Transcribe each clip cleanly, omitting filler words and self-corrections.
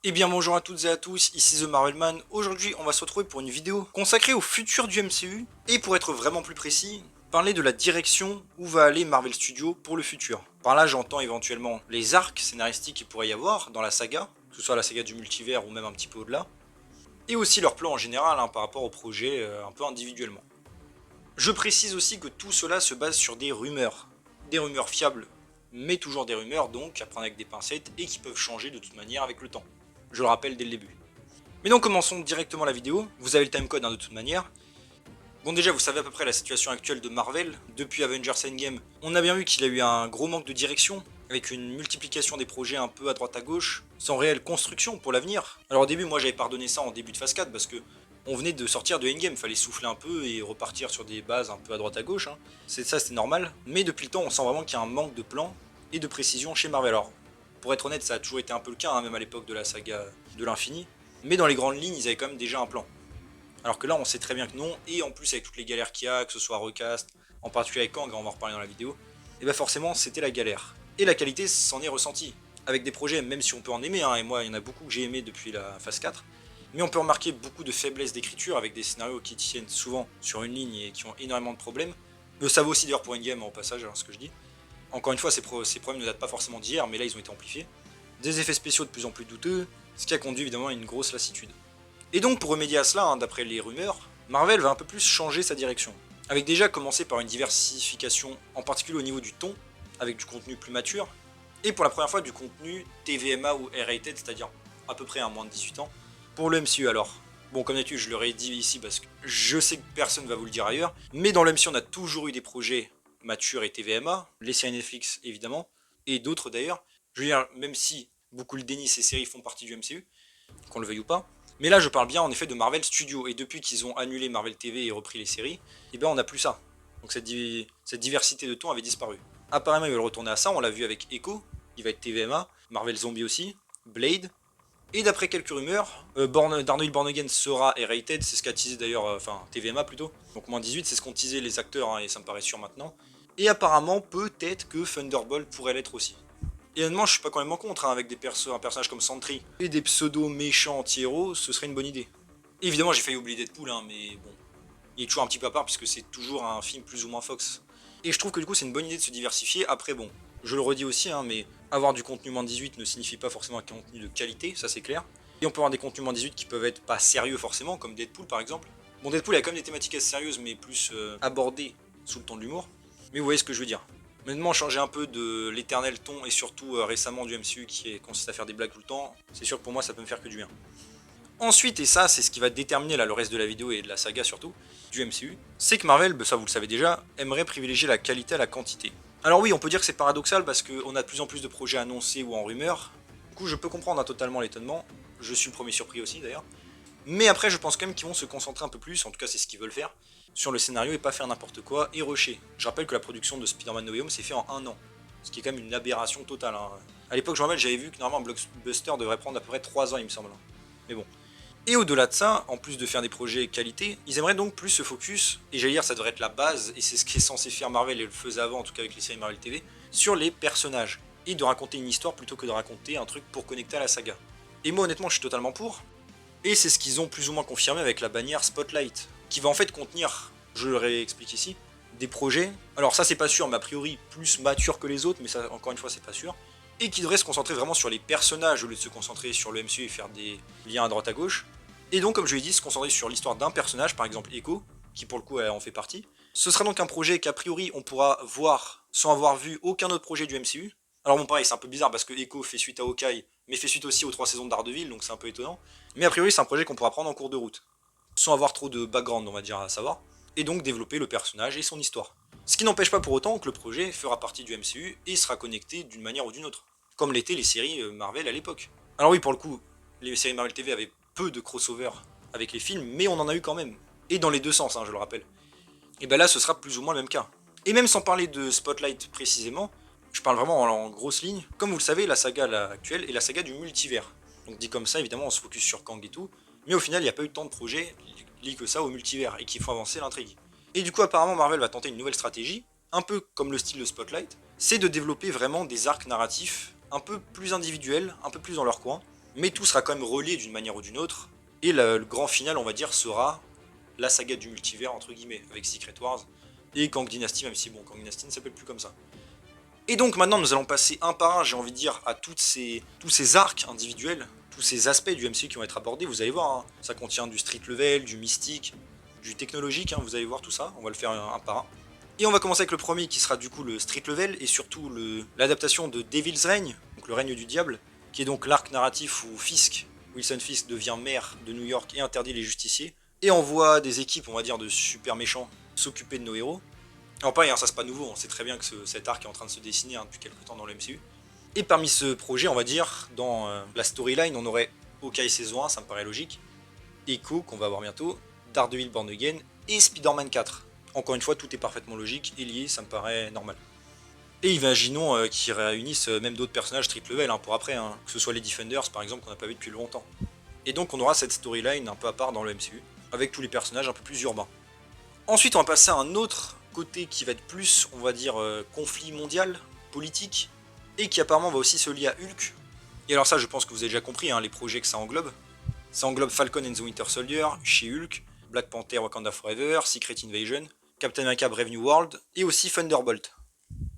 Eh bien bonjour à toutes et à tous, ici The Marvelman. Aujourd'hui on va se retrouver pour une vidéo consacrée au futur du MCU et pour être vraiment plus précis, parler de la direction où va aller Marvel Studios pour le futur. Par là j'entends éventuellement les arcs scénaristiques qu'il pourrait y avoir dans la saga, que ce soit la saga du multivers ou même un petit peu au-delà, et aussi leur plan en général par rapport au projet un peu individuellement. Je précise aussi que tout cela se base sur des rumeurs fiables, mais toujours des rumeurs donc à prendre avec des pincettes et qui peuvent changer de toute manière avec le temps. Je le rappelle dès le début. Mais donc commençons directement la vidéo, vous avez le timecode de toute manière. Bon déjà vous savez à peu près la situation actuelle de Marvel, depuis Avengers Endgame, on a bien vu qu'il y a eu un gros manque de direction, avec une multiplication des projets un peu à droite à gauche, sans réelle construction pour l'avenir. Alors au début moi j'avais pardonné ça en début de phase 4 parce que on venait de sortir de Endgame, fallait souffler un peu et repartir sur des bases un peu à droite à gauche, C'est ça c'était normal, mais depuis le temps on sent vraiment qu'il y a un manque de plan et de précision chez Marvel. Alors pour être honnête ça a toujours été un peu le cas, même à l'époque de la saga de l'infini, mais dans les grandes lignes ils avaient quand même déjà un plan. Alors que là, on sait très bien que non, et en plus avec toutes les galères qu'il y a, que ce soit recast, en particulier avec Kang, on va en reparler dans la vidéo, et bah forcément c'était la galère. Et la qualité s'en est ressentie. Avec des projets, même si on peut en aimer, et moi il y en a beaucoup que j'ai aimé depuis la phase 4, mais on peut remarquer beaucoup de faiblesses d'écriture avec des scénarios qui tiennent souvent sur une ligne et qui ont énormément de problèmes. Mais ça vaut aussi d'ailleurs pour Endgame au passage, ce que je dis. Encore une fois, ces problèmes ne datent pas forcément d'hier, mais là ils ont été amplifiés. Des effets spéciaux de plus en plus douteux, ce qui a conduit évidemment à une grosse lassitude. Et donc pour remédier à cela, d'après les rumeurs, Marvel va un peu plus changer sa direction. Avec déjà commencé par une diversification, en particulier au niveau du ton, avec du contenu plus mature, et pour la première fois du contenu TVMA ou R-rated, c'est-à-dire à peu près un moins de 18 ans, pour le MCU alors. Bon, comme d'habitude, je l'aurais dit ici parce que je sais que personne ne va vous le dire ailleurs, mais dans le MCU, on a toujours eu des projets matures et TVMA, les séries Netflix évidemment, et d'autres d'ailleurs. Je veux dire, même si beaucoup le dénient, ces séries font partie du MCU, qu'on le veuille ou pas. Mais là, je parle bien en effet de Marvel Studios. Et depuis qu'ils ont annulé Marvel TV et repris les séries, eh ben on n'a plus ça. Donc cette diversité de ton avait disparu. Apparemment, ils veulent retourner à ça. On l'a vu avec Echo, qui va être TVMA, Marvel Zombie aussi, Blade. Et d'après quelques rumeurs, Darnold Born Again sera R-rated, c'est ce qu'a teasé d'ailleurs, enfin TVMA plutôt. Donc moins 18, c'est ce qu'ont teasé les acteurs, et ça me paraît sûr maintenant. Et apparemment, peut-être que Thunderbolt pourrait l'être aussi. Et honnêtement, je suis pas quand même en contre, avec un personnage comme Sentry et des pseudo méchants anti-héros, ce serait une bonne idée. Et évidemment, j'ai failli oublier Deadpool, mais bon, il est toujours un petit peu à part puisque c'est toujours un film plus ou moins Fox. Et je trouve que du coup, c'est une bonne idée de se diversifier. Après, bon, je le redis aussi, mais avoir du contenu moins 18 ne signifie pas forcément un contenu de qualité, ça c'est clair. Et on peut avoir des contenus moins 18 qui peuvent être pas sérieux forcément, comme Deadpool par exemple. Bon, Deadpool a quand même des thématiques assez sérieuses, mais plus abordées sous le ton de l'humour. Mais vous voyez ce que je veux dire. Maintenant, changer un peu de l'éternel ton et surtout récemment du MCU qui consiste à faire des blagues tout le temps, c'est sûr que pour moi ça peut me faire que du bien. Ensuite, et ça c'est ce qui va déterminer là, le reste de la vidéo et de la saga surtout, du MCU, c'est que Marvel, ça vous le savez déjà, aimerait privilégier la qualité à la quantité. Alors oui, on peut dire que c'est paradoxal parce qu'on a de plus en plus de projets annoncés ou en rumeur. Du coup, je peux comprendre totalement l'étonnement. Je suis le premier surpris aussi d'ailleurs. Mais après, je pense quand même qu'ils vont se concentrer un peu plus, en tout cas c'est ce qu'ils veulent faire, sur le scénario et pas faire n'importe quoi et rusher. Je rappelle que la production de Spider-Man No Way Home s'est fait en un an, ce qui est quand même une aberration totale. À l'époque, je me rappelle, j'avais vu que normalement un blockbuster devrait prendre à peu près 3 ans, il me semble. Mais bon. Et au-delà de ça, en plus de faire des projets qualité, ils aimeraient donc plus se focus, et j'allais dire ça devrait être la base, et c'est ce qui est censé faire Marvel et le faisait avant, en tout cas avec les séries Marvel TV, sur les personnages, et de raconter une histoire plutôt que de raconter un truc pour connecter à la saga. Et moi honnêtement je suis totalement pour, et c'est ce qu'ils ont plus ou moins confirmé avec la bannière Spotlight, qui va en fait contenir, je le réexplique ici, des projets, alors ça c'est pas sûr, mais a priori plus matures que les autres, mais ça encore une fois c'est pas sûr, et qui devrait se concentrer vraiment sur les personnages au lieu de se concentrer sur le MCU et faire des liens à droite à gauche. Et donc comme je l'ai dit, se concentrer sur l'histoire d'un personnage, par exemple Echo, qui pour le coup en fait partie. Ce sera donc un projet qu'a priori on pourra voir sans avoir vu aucun autre projet du MCU. Alors bon pareil, c'est un peu bizarre parce que Echo fait suite à Hawkeye, mais fait suite aussi aux 3 saisons de Daredevil, donc c'est un peu étonnant. Mais a priori c'est un projet qu'on pourra prendre en cours de route, sans avoir trop de background on va dire à savoir, et donc développer le personnage et son histoire. Ce qui n'empêche pas pour autant que le projet fera partie du MCU et sera connecté d'une manière ou d'une autre, comme l'étaient les séries Marvel à l'époque. Alors oui, pour le coup, les séries Marvel TV avaient peu de crossover avec les films, mais on en a eu quand même. Et dans les deux sens, je le rappelle. Et ben là, ce sera plus ou moins le même cas. Et même sans parler de Spotlight précisément, je parle vraiment en grosse ligne. Comme vous le savez, la saga actuelle est la saga du multivers. Donc dit comme ça, évidemment, on se focus sur Kang et tout. Mais au final, il n'y a pas eu tant de projets liés que ça au multivers et qui font avancer l'intrigue. Et du coup, apparemment, Marvel va tenter une nouvelle stratégie, un peu comme le style de Spotlight, c'est de développer vraiment des arcs narratifs un peu plus individuels, un peu plus dans leur coin, mais tout sera quand même relié d'une manière ou d'une autre, et le grand final, on va dire, sera la saga du multivers, entre guillemets, avec Secret Wars et Kang Dynasty, même si bon, Kang Dynasty ne s'appelle plus comme ça. Et donc maintenant, nous allons passer un par un, j'ai envie de dire, à tous ces arcs individuels, tous ces aspects du MCU qui vont être abordés, vous allez voir, hein, ça contient du street level, du mystique, du technologique, hein, vous allez voir tout ça, on va le faire un par un. Et on va commencer avec le premier qui sera du coup le street level et surtout l'adaptation de Devil's Reign, donc le règne du diable, qui est donc l'arc narratif où Wilson Fisk devient maire de New York et interdit les justiciers, et envoie des équipes, on va dire, de super méchants s'occuper de nos héros. Alors pareil, hein, ça c'est pas nouveau, on sait très bien que cet arc est en train de se dessiner depuis quelques temps dans le MCU. Et parmi ce projet, on va dire, dans la storyline, on aurait Hawkeye saison 1, ça me paraît logique, Echo, qu'on va voir bientôt, Daredevil Born Again, et Spider-Man 4. Encore une fois, tout est parfaitement logique et lié, ça me paraît normal. Et imaginons qu'ils réunissent même d'autres personnages street level hein, pour après, hein, que ce soit les Defenders par exemple qu'on n'a pas vu depuis longtemps. Et donc on aura cette storyline un peu à part dans le MCU, avec tous les personnages un peu plus urbains. Ensuite on va passer à un autre côté qui va être plus, on va dire, conflit mondial, politique, et qui apparemment va aussi se lier à Hulk. Et alors ça je pense que vous avez déjà compris hein, les projets que ça englobe. Ça englobe Falcon and the Winter Soldier, She-Hulk, Black Panther Wakanda Forever, Secret Invasion, Captain America Brave New World, et aussi Thunderbolt.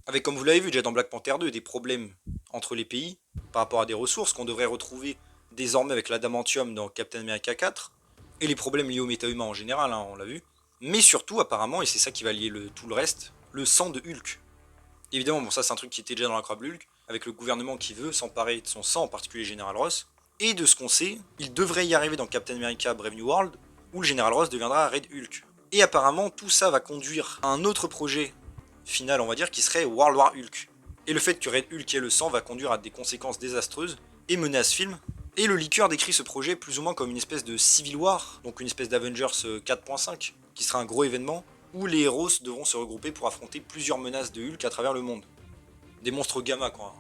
Avec, comme vous l'avez vu déjà dans Black Panther 2, des problèmes entre les pays par rapport à des ressources qu'on devrait retrouver désormais avec l'adamantium dans Captain America 4, et les problèmes liés au méta-humain en général, hein, on l'a vu, mais surtout apparemment, et c'est ça qui va lier tout le reste, le sang de Hulk. Évidemment, bon ça c'est un truc qui était déjà dans l'incroyable Hulk, avec le gouvernement qui veut s'emparer de son sang, en particulier General Ross, et de ce qu'on sait, il devrait y arriver dans Captain America Brave New World, où le General Ross deviendra Red Hulk. Et apparemment, tout ça va conduire à un autre projet final, on va dire, qui serait World War Hulk. Et le fait que Red Hulk ait le sang va conduire à des conséquences désastreuses et mener à ce film. Et le leaker décrit ce projet plus ou moins comme une espèce de Civil War, donc une espèce d'Avengers 4.5, qui sera un gros événement où les héros devront se regrouper pour affronter plusieurs menaces de Hulk à travers le monde. Des monstres gamma quoi.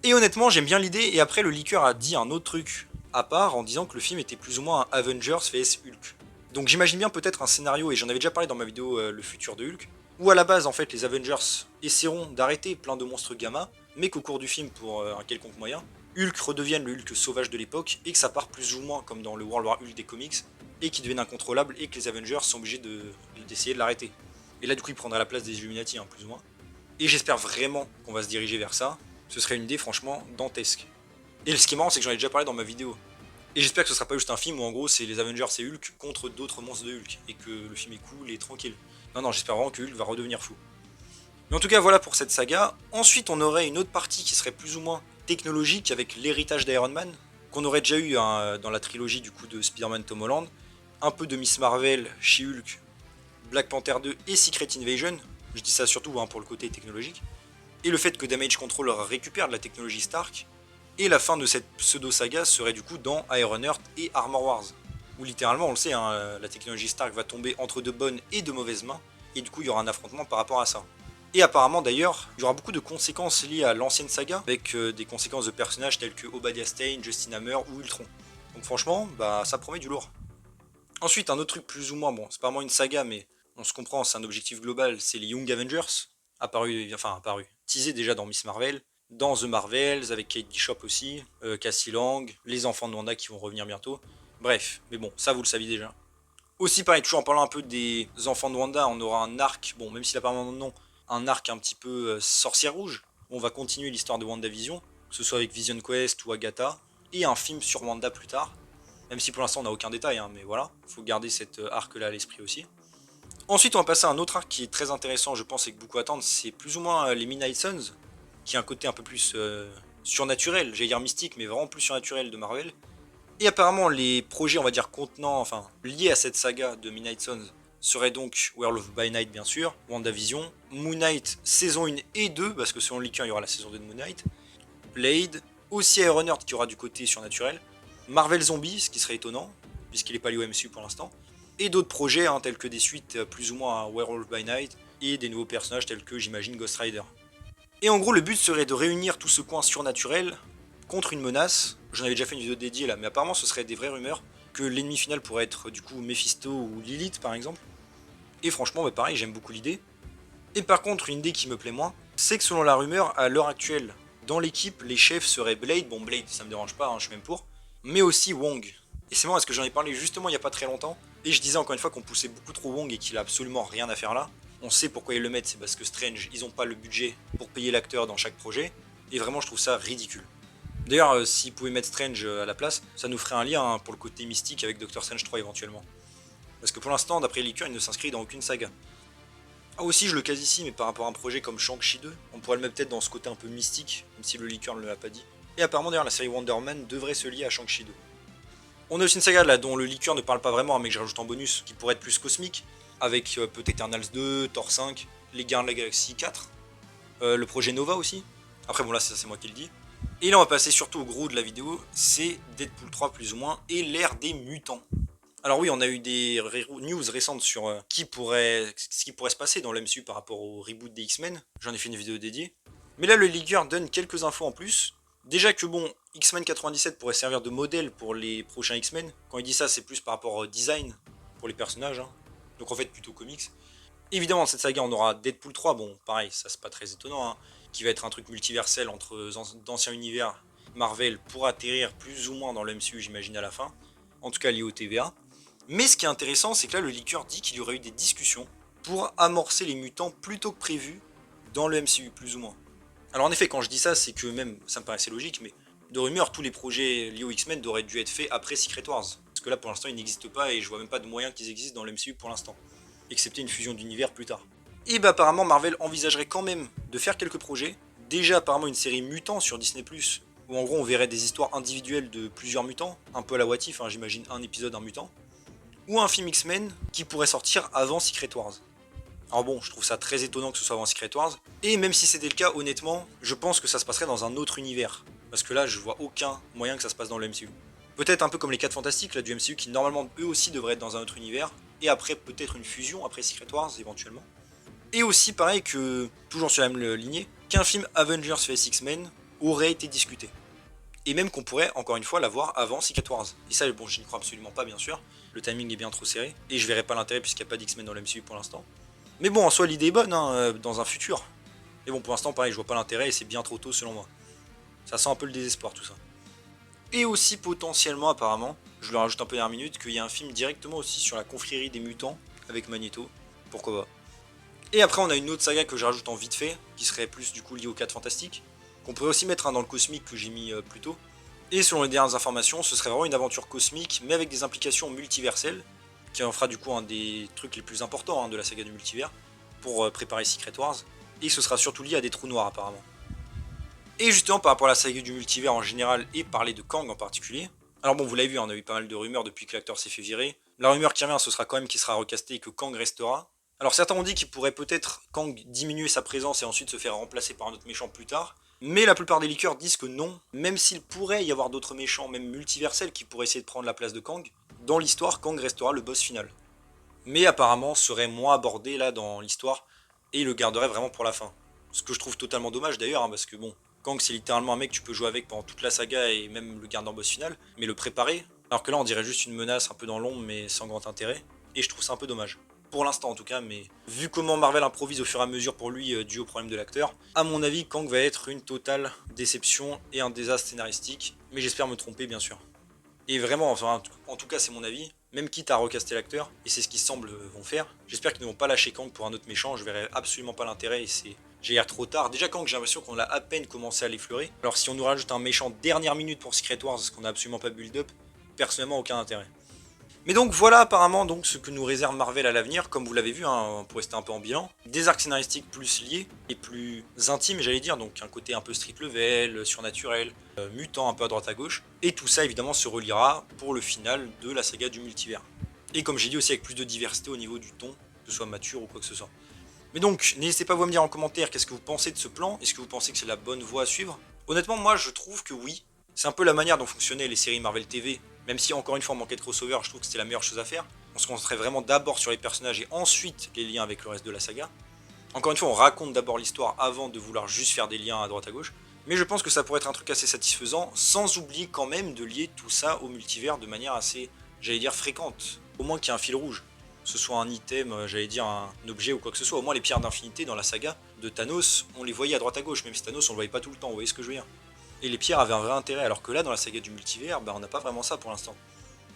Et honnêtement, j'aime bien l'idée, et après le leaker a dit un autre truc à part en disant que le film était plus ou moins un Avengers vs Hulk. Donc j'imagine bien peut-être un scénario, et j'en avais déjà parlé dans ma vidéo Le futur de Hulk, où à la base en fait les Avengers essaieront d'arrêter plein de monstres gamma, mais qu'au cours du film, pour un quelconque moyen, Hulk redevienne le Hulk sauvage de l'époque, et que ça part plus ou moins comme dans le World War Hulk des comics, et qu'il devienne incontrôlable, et que les Avengers sont obligés d'essayer de l'arrêter. Et là du coup il prendra la place des Illuminati, hein, plus ou moins. Et j'espère vraiment qu'on va se diriger vers ça, ce serait une idée franchement dantesque. Et ce qui est marrant c'est que j'en ai déjà parlé dans ma vidéo. Et j'espère que ce sera pas juste un film où en gros c'est les Avengers et Hulk contre d'autres monstres de Hulk, et que le film est cool et tranquille. Non, j'espère vraiment que Hulk va redevenir fou. Mais en tout cas, voilà pour cette saga. Ensuite, on aurait une autre partie qui serait plus ou moins technologique avec l'héritage d'Iron Man, qu'on aurait déjà eu hein, dans la trilogie du coup de Spider-Man Tom Holland. Un peu de Miss Marvel, She-Hulk, Black Panther 2 et Secret Invasion. Je dis ça surtout hein, pour le côté technologique. Et le fait que Damage Control récupère de la technologie Stark. Et la fin de cette pseudo-saga serait du coup dans Ironheart et Armor Wars. Où littéralement, on le sait, hein, la technologie Stark va tomber entre de bonnes et de mauvaises mains, et du coup il y aura un affrontement par rapport à ça. Et apparemment d'ailleurs, il y aura beaucoup de conséquences liées à l'ancienne saga, avec des conséquences de personnages tels que Obadiah Stane, Justin Hammer ou Ultron. Donc franchement, bah ça promet du lourd. Ensuite, un autre truc plus ou moins, bon, c'est pas vraiment une saga, mais on se comprend, c'est un objectif global, c'est les Young Avengers, apparu, teasé déjà dans Miss Marvel, dans The Marvels, avec Kate Bishop aussi, Cassie Lang, les enfants de Wanda qui vont revenir bientôt. Bref, mais bon, ça vous le saviez déjà. Aussi pareil, toujours en parlant un peu des enfants de Wanda, on aura un arc, bon même s'il a pas vraiment de nom, un arc un petit peu sorcière rouge. On va continuer l'histoire de WandaVision, que ce soit avec Vision Quest ou Agatha, et un film sur Wanda plus tard. Même si pour l'instant on n'a aucun détail, hein, mais voilà, faut garder cet arc là à l'esprit aussi. Ensuite on va passer à un autre arc qui est très intéressant, je pense, et que beaucoup attendent, c'est plus ou moins les Midnight Suns, qui a un côté un peu plus surnaturel, j'allais dire mystique, mais vraiment plus surnaturel de Marvel. Et apparemment, les projets, on va dire, liés à cette saga de Midnight Suns seraient donc World of by Night, bien sûr, WandaVision, Moon Knight saison 1 et 2, parce que selon le leaker, il y aura la saison 2 de Moon Knight, Blade, aussi Ironheart qui aura du côté surnaturel, Marvel Zombies, ce qui serait étonnant, puisqu'il n'est pas lié au MCU pour l'instant, et d'autres projets, hein, tels que des suites plus ou moins à Werewolf by Night, et des nouveaux personnages tels que, j'imagine, Ghost Rider. Et en gros, le but serait de réunir tout ce coin surnaturel contre une menace. J'en avais déjà fait une vidéo dédiée là, mais apparemment ce serait des vraies rumeurs que l'ennemi final pourrait être du coup Mephisto ou Lilith par exemple. Et franchement, bah, pareil, j'aime beaucoup l'idée. Et par contre, une idée qui me plaît moins, c'est que selon la rumeur, à l'heure actuelle, dans l'équipe, les chefs seraient Blade. Bon, Blade, ça me dérange pas, hein, je suis même pour. mais aussi Wong. Et c'est marrant parce que j'en ai parlé justement il n'y a pas très longtemps, et je disais encore une fois qu'on poussait beaucoup trop Wong et qu'il a absolument rien à faire là. On sait pourquoi ils le mettent, c'est parce que Strange, ils ont pas le budget pour payer l'acteur dans chaque projet, et vraiment je trouve ça ridicule. D'ailleurs, s'ils pouvaient mettre Strange à la place, ça nous ferait un lien pour le côté mystique avec Doctor Strange 3 éventuellement. Parce que pour l'instant, d'après les liqueurs, il ne s'inscrit dans aucune saga. Ah aussi, je le case ici, mais par rapport à un projet comme Shang-Chi 2, on pourrait le mettre peut-être dans ce côté un peu mystique, même si le liqueur ne l'a pas dit. Et apparemment d'ailleurs, la série Wonder Man devrait se lier à Shang-Chi 2. On a aussi une saga là dont le liqueur ne parle pas vraiment, mais que je rajoute en bonus, qui pourrait être plus cosmique, avec peut-être Eternals 2, Thor 5, les Gardiens de la Galaxie 4, le projet Nova aussi. Après bon là c'est moi qui le dis. Et là on va passer surtout au gros de la vidéo, c'est Deadpool 3 plus ou moins, et l'ère des mutants. Alors oui, on a eu des news récentes sur ce qui pourrait se passer dans l'MCU par rapport au reboot des X-Men. J'en ai fait une vidéo dédiée. Mais là, le leaker donne quelques infos en plus. Déjà que bon, X-Men 97 pourrait servir de modèle pour les prochains X-Men. Quand il dit ça, c'est plus par rapport au design pour les personnages. Hein. Donc en fait, plutôt comics. Évidemment, dans cette saga, on aura Deadpool 3. Bon, pareil, ça c'est pas très étonnant. Hein, qui va être un truc multiversel entre d'anciens univers Marvel pour atterrir plus ou moins dans le MCU, j'imagine, à la fin. En tout cas, lié au TVA. Mais ce qui est intéressant, c'est que là, le leaker dit qu'il y aurait eu des discussions pour amorcer les mutants plus tôt que prévu dans le MCU, plus ou moins. Alors en effet, quand je dis ça, c'est que même, ça me paraissait logique, mais de rumeur, tous les projets liés aux X-Men auraient dû être faits après Secret Wars. Parce que là, pour l'instant, ils n'existent pas et je vois même pas de moyen qu'ils existent dans le MCU pour l'instant. Excepté une fusion d'univers plus tard. Et bah apparemment, Marvel envisagerait quand même de faire quelques projets. Déjà, apparemment, une série Mutants sur Disney+, où en gros, on verrait des histoires individuelles de plusieurs mutants, un peu à la What If, hein, j'imagine un épisode, un mutant. Ou un film X-Men qui pourrait sortir avant Secret Wars. Alors bon, je trouve ça très étonnant que ce soit avant Secret Wars, et même si c'était le cas, honnêtement, je pense que ça se passerait dans un autre univers, parce que là, je vois aucun moyen que ça se passe dans le MCU. Peut-être un peu comme les 4 Fantastiques là, du MCU, qui normalement eux aussi devraient être dans un autre univers, et après peut-être une fusion après Secret Wars éventuellement. Et aussi pareil que, toujours sur la même lignée, qu'un film Avengers vs X-Men aurait été discuté. Et même qu'on pourrait, encore une fois, l'avoir avant Secret Wars. Et ça, bon, je n'y crois absolument pas, bien sûr. Le timing est bien trop serré. Et je verrai pas l'intérêt puisqu'il n'y a pas d'X-Men dans le MCU pour l'instant. Mais bon, en soi, l'idée est bonne, hein, dans un futur. Mais bon, pour l'instant, pareil, je vois pas l'intérêt et c'est bien trop tôt selon moi. Ça sent un peu le désespoir, tout ça. Et aussi, potentiellement, apparemment, je le rajoute un peu dernière minute, qu'il y a un film directement aussi sur la confrérie des mutants avec Magneto. Pourquoi pas. Et après, on a une autre saga que je rajoute en vite fait, qui serait plus du coup liée aux 4 Fantastiques. Qu'on pourrait aussi mettre dans le cosmique que j'ai mis plus tôt. Et selon les dernières informations, ce serait vraiment une aventure cosmique, mais avec des implications multiverselles, qui en fera du coup un des trucs les plus importants de la saga du multivers, pour préparer Secret Wars. Et ce sera surtout lié à des trous noirs apparemment. Et justement par rapport à la saga du multivers en général, et parler de Kang en particulier, alors bon vous l'avez vu, on a eu pas mal de rumeurs depuis que l'acteur s'est fait virer. La rumeur qui revient, ce sera quand même qu'il sera recasté et que Kang restera. Alors certains ont dit qu'il pourrait peut-être Kang diminuer sa présence et ensuite se faire remplacer par un autre méchant plus tard. Mais la plupart des leakers disent que non, même s'il pourrait y avoir d'autres méchants, même multiversels, qui pourraient essayer de prendre la place de Kang, dans l'histoire, Kang restera le boss final. Mais apparemment serait moins abordé là dans l'histoire, et il le garderait vraiment pour la fin. Ce que je trouve totalement dommage d'ailleurs, parce que bon, Kang c'est littéralement un mec que tu peux jouer avec pendant toute la saga et même le garder en boss final, mais le préparer, alors que là on dirait juste une menace un peu dans l'ombre mais sans grand intérêt, et je trouve ça un peu dommage. Pour l'instant en tout cas, mais vu comment Marvel improvise au fur et à mesure pour lui dû au problème de l'acteur, à mon avis Kang va être une totale déception et un désastre scénaristique, mais j'espère me tromper bien sûr. Et vraiment, enfin, en tout cas c'est mon avis, même quitte à recaster l'acteur, et c'est ce qu'ils semblent vont faire, j'espère qu'ils ne vont pas lâcher Kang pour un autre méchant, je verrai absolument pas l'intérêt et j'ai l'air trop tard. Déjà Kang j'ai l'impression qu'on a à peine commencé à l'effleurer, alors si on nous rajoute un méchant dernière minute pour Secret Wars, ce qu'on n'a absolument pas build up, personnellement aucun intérêt. Mais donc voilà apparemment donc ce que nous réserve Marvel à l'avenir, comme vous l'avez vu, hein, pour rester un peu en bilan. Des arcs scénaristiques plus liés et plus intimes j'allais dire, donc un côté un peu street level, surnaturel, mutant un peu à droite à gauche. Et tout ça évidemment se reliera pour le final de la saga du multivers. Et comme j'ai dit aussi avec plus de diversité au niveau du ton, que ce soit mature ou quoi que ce soit. Mais donc n'hésitez pas à vous me dire en commentaire qu'est-ce que vous pensez de ce plan, est-ce que vous pensez que c'est la bonne voie à suivre? Honnêtement moi je trouve que oui, c'est un peu la manière dont fonctionnaient les séries Marvel TV. Même si encore une fois on manquait de crossover, je trouve que c'était la meilleure chose à faire. On se concentrait vraiment d'abord sur les personnages et ensuite les liens avec le reste de la saga. Encore une fois on raconte d'abord l'histoire avant de vouloir juste faire des liens à droite à gauche. Mais je pense que ça pourrait être un truc assez satisfaisant, sans oublier quand même de lier tout ça au multivers de manière assez, j'allais dire, fréquente. Au moins qu'il y ait un fil rouge. Que ce soit un item, j'allais dire un objet ou quoi que ce soit. Au moins les pierres d'infinité dans la saga de Thanos, on les voyait à droite à gauche, même si Thanos on le voyait pas tout le temps, vous voyez ce que je veux dire? Et les pierres avaient un vrai intérêt, alors que là, dans la saga du multivers, on n'a pas vraiment ça pour l'instant.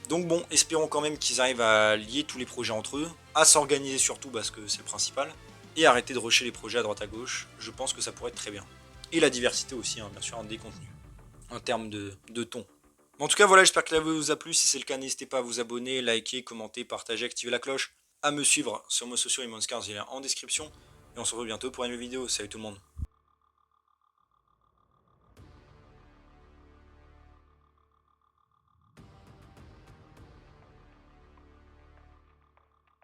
Donc bon, espérons quand même qu'ils arrivent à lier tous les projets entre eux, à s'organiser surtout parce que c'est le principal, et arrêter de rusher les projets à droite à gauche, je pense que ça pourrait être très bien. Et la diversité aussi, bien sûr, des contenus, en termes de ton. En tout cas, voilà, j'espère que la vidéo vous a plu. Si c'est le cas, n'hésitez pas à vous abonner, liker, commenter, partager, activer la cloche, à me suivre sur mes sociaux et Monscars, il est en description. Et on se retrouve bientôt pour une nouvelle vidéo. Salut tout le monde.